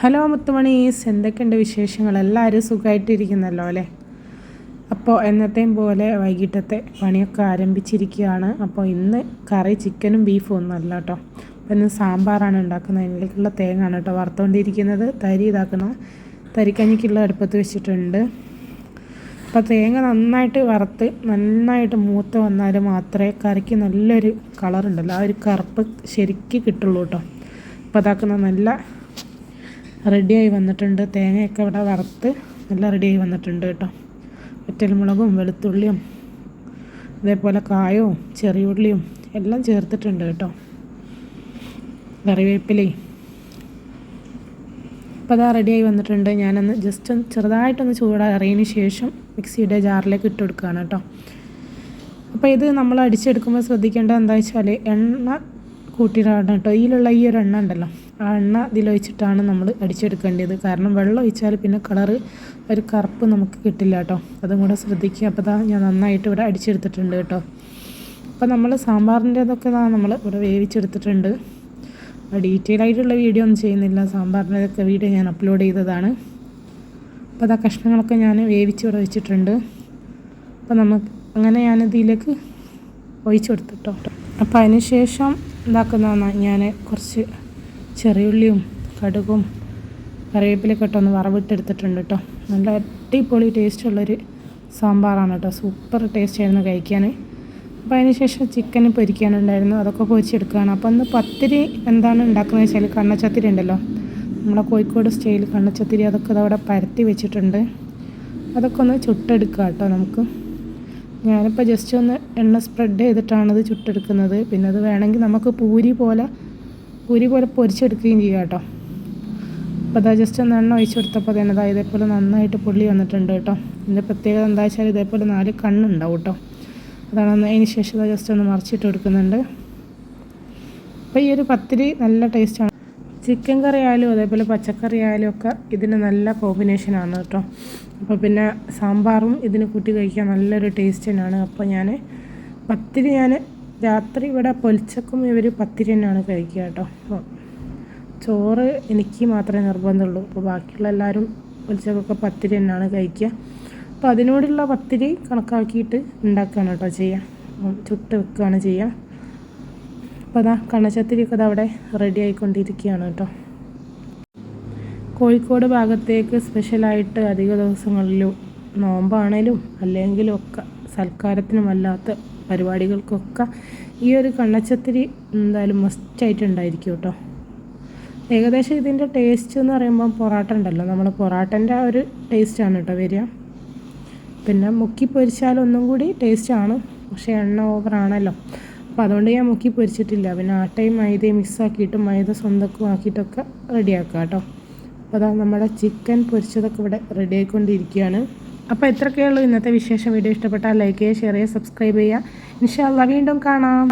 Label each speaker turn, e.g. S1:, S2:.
S1: Hello മുത്തുമണീസ്, എന്തൊക്കെയുണ്ട് വിശേഷങ്ങൾ? എല്ലാവരും സുഖമായിട്ടിരിക്കുന്നല്ലോ അല്ലേ? അപ്പോൾ എന്നത്തെയും പോലെ വൈകിട്ടത്തെ പണിയൊക്കെ ആരംഭിച്ചിരിക്കുകയാണ്. അപ്പോൾ ഇന്ന് കറി ചിക്കനും ബീഫും ഒന്നും അല്ല കേട്ടോ. അപ്പോൾ ഇന്ന് സാമ്പാറാണ് ഉണ്ടാക്കുന്നത്. അതിലേക്കുള്ള തേങ്ങയാണ് കേട്ടോ വറുത്തുകൊണ്ടിരിക്കുന്നത്. തരിക്കഞ്ഞിക്കുള്ള അടുപ്പത്ത് വെച്ചിട്ടുണ്ട്. അപ്പോൾ തേങ്ങ നന്നായിട്ട് വറുത്ത് നന്നായിട്ട് മൂത്ത് വന്നാൽ മാത്രമേ കറിക്ക് നല്ലൊരു കളറുണ്ടല്ലോ, ആ ഒരു കറുപ്പ് ശരിക്ക് കിട്ടുള്ളൂ കേട്ടോ. അപ്പോൾ നല്ല റെഡിയായി വന്നിട്ടുണ്ട്. തേങ്ങയൊക്കെ ഇവിടെ വറുത്ത് നല്ല റെഡിയായി വന്നിട്ടുണ്ട് കേട്ടോ. വറ്റൽമുളകും വെളുത്തുള്ളിയും അതേപോലെ കായവും ചെറിയ ഉള്ളിയും എല്ലാം ചേർത്തിട്ടുണ്ട് കേട്ടോ. കറിവേപ്പിലയും അപ്പോൾ അതാ റെഡിയായി വന്നിട്ടുണ്ട്. ഞാനൊന്ന് ജസ്റ്റ് ചെറുതായിട്ടൊന്ന് ചൂടാറിയതിന് ശേഷം മിക്സിയുടെ ജാറിലേക്ക് ഇട്ട് കൊടുക്കുകയാണ് കേട്ടോ. അപ്പോൾ ഇത് നമ്മൾ അടിച്ചെടുക്കുമ്പോൾ ശ്രദ്ധിക്കേണ്ടത് എന്താ വെച്ചാൽ എണ്ണ കൂട്ടിയിടാണ് കേട്ടോ. ഇതിലുള്ള ഈ ഒരു എണ്ണ ഉണ്ടല്ലോ, ആ എണ്ണ ഇതിലൊഴിച്ചിട്ടാണ് നമ്മൾ അടിച്ചെടുക്കേണ്ടത്. കാരണം വെള്ളം ഒഴിച്ചാൽ പിന്നെ കളറ് ഒരു കറുപ്പ് നമുക്ക് കിട്ടില്ല കേട്ടോ. അതും കൂടെ ശ്രദ്ധിക്കുക. അപ്പോൾ ഞാൻ നന്നായിട്ട് ഇവിടെ അടിച്ചെടുത്തിട്ടുണ്ട് കേട്ടോ. അപ്പോൾ നമ്മൾ സാമ്പാറിൻ്റെ അതൊക്കെ നമ്മൾ ഇവിടെ വേവിച്ചെടുത്തിട്ടുണ്ട്. ഡീറ്റെയിൽ ആയിട്ടുള്ള വീഡിയോ ഒന്നും ചെയ്യുന്നില്ല. സാമ്പാറിൻ്റെതൊക്കെ വീഡിയോ ഞാൻ അപ്ലോഡ് ചെയ്തതാണ്. അപ്പോൾ കഷ്ണങ്ങളൊക്കെ ഞാൻ വേവിച്ച് ഇവിടെ വെച്ചിട്ടുണ്ട്. അപ്പോൾ നമുക്ക് അങ്ങനെ ഞാനിതിലേക്ക് ഒഴിച്ചു കൊടുത്തിട്ടോ. അപ്പോൾ അതിന് ശേഷം ഇതാക്കുന്നതാണ് ഞാൻ കുറച്ച് ചെറിയുള്ളിയും കടുകും കറിവേപ്പിലൊക്കെ ഇട്ടൊന്ന് വറവിട്ടെടുത്തിട്ടുണ്ട് കേട്ടോ. നല്ല അടിപൊളി ടേസ്റ്റുള്ളൊരു സാമ്പാറാണ് കേട്ടോ. സൂപ്പർ ടേസ്റ്റ് ആയിരുന്നു കഴിക്കാൻ. അപ്പോൾ അതിന് ശേഷം ചിക്കൻ പൊരിക്കാനുണ്ടായിരുന്നു, അതൊക്കെ പൊരിച്ചെടുക്കുകയാണ്. അപ്പോൾ ഒന്ന് പത്തിരി എന്താണ് ഉണ്ടാക്കുന്നത് വെച്ചാൽ കണ്ണച്ചത്തിരി ഉണ്ടല്ലോ, നമ്മളെ കോഴിക്കോട് സ്റ്റൈൽ കണ്ണച്ചത്തിരി, അതൊക്കെ അതവിടെ പരത്തി വെച്ചിട്ടുണ്ട്. അതൊക്കെ ഒന്ന് ചുട്ടെടുക്കുക കേട്ടോ നമുക്ക്. ഞാനിപ്പോൾ ജസ്റ്റ് ഒന്ന് എണ്ണ സ്പ്രെഡ് ചെയ്തിട്ടാണിത് ചുട്ടെടുക്കുന്നത്. പിന്നെ അത് വേണമെങ്കിൽ നമുക്ക് പൂരി പോലെ പൊരിച്ചെടുക്കുകയും ചെയ്യാം കേട്ടോ. അപ്പോൾ അതാ ജസ്റ്റ് ഒന്ന് എണ്ണ ഒഴിച്ചു കൊടുത്തപ്പോൾ തന്നെ ഇതേപോലെ നന്നായിട്ട് പൊള്ളി വന്നിട്ടുണ്ട് കേട്ടോ. ഇതിൻ്റെ പ്രത്യേകത എന്താ വെച്ചാൽ ഇതേപോലെ 4 കണ്ണുണ്ടാവും കേട്ടോ. അതാണ് അതിന് ശേഷം ജസ്റ്റ് ഒന്ന് മറിച്ചിട്ട് കൊടുക്കുന്നുണ്ട്. അപ്പോൾ ഈ ഒരു പത്തിരി നല്ല ടേസ്റ്റാണ്. ചിക്കൻ കറി ആയാലും അതേപോലെ പച്ചക്കറി ആയാലും ഒക്കെ ഇതിന് നല്ല കോമ്പിനേഷനാണ് കേട്ടോ. അപ്പോൾ പിന്നെ സാമ്പാറും ഇതിന് കൂട്ടി കഴിക്കാൻ നല്ലൊരു ടേസ്റ്റ് തന്നെയാണ്. അപ്പോൾ പത്തിരി രാത്രി ഇവിടെ പൊലിച്ചക്കും ഇവർ പത്തിരി തന്നെയാണ് കഴിക്കുക കേട്ടോ. അപ്പോൾ ചോറ് എനിക്ക് മാത്രമേ നിർബന്ധമുള്ളൂ. അപ്പോൾ ബാക്കിയുള്ള എല്ലാവരും പൊലിച്ചക്കൊക്കെ പത്തിരി തന്നെയാണ് കഴിക്കുക. അപ്പോൾ അതിനോടുള്ള പത്തിരി കണക്കാക്കിയിട്ട് ഉണ്ടാക്കുകയാണ് കേട്ടോ ചെയ്യുക. ചുട്ട് വെക്കുകയാണ് ചെയ്യുക. അപ്പോൾ കണ്ണച്ചത്തിരിയൊക്കെ അവിടെ റെഡി ആയിക്കൊണ്ടിരിക്കുകയാണ് കേട്ടോ. കോഴിക്കോട് ഭാഗത്തേക്ക് സ്പെഷ്യലായിട്ട് അധിക ദിവസങ്ങളിലും നോമ്പാണേലും അല്ലെങ്കിലും ഒക്കെ സൽക്കാരത്തിനും അല്ലാത്ത പരിപാടികൾക്കൊക്കെ ഈ ഒരു കണ്ണച്ചത്തിരി എന്തായാലും മസ്റ്റായിട്ടുണ്ടായിരിക്കും കേട്ടോ. ഏകദേശം ഇതിൻ്റെ ടേസ്റ്റ് എന്ന് പറയുമ്പോൾ പൊറാട്ട ഉണ്ടല്ലോ, നമ്മൾ പൊറാട്ടൻ്റെ ആ ഒരു ടേസ്റ്റാണ് കേട്ടോ വരിക. പിന്നെ മുക്കി പൊരിച്ചാലൊന്നും കൂടി ടേസ്റ്റാണ്, പക്ഷേ എണ്ണ ഓവറാണല്ലോ. അപ്പോൾ അതുകൊണ്ട് ഞാൻ മുക്കി പൊരിച്ചിട്ടില്ല. പിന്നെ ആട്ടയും മൈദയും മിക്സാക്കിയിട്ടും മൈദ സ്വന്തക്കും ആക്കിയിട്ടൊക്കെ റെഡിയാക്കുക കേട്ടോ. അപ്പോൾ നമ്മുടെ ചിക്കൻ പൊരിച്ചതൊക്കെ ഇവിടെ റെഡി ആയിക്കൊണ്ടിരിക്കുകയാണ്. അപ്പോൾ ഇത്രയൊക്കെയുള്ളൂ ഇന്നത്തെ വിശേഷം. വീഡിയോ ഇഷ്ടപ്പെട്ടാൽ ലൈക്ക് ചെയ്യുക, ഷെയർ ചെയ്യുക, സബ്സ്ക്രൈബ് ചെയ്യുക. ഇൻഷാ അല്ലാഹ് വീണ്ടും കാണാം.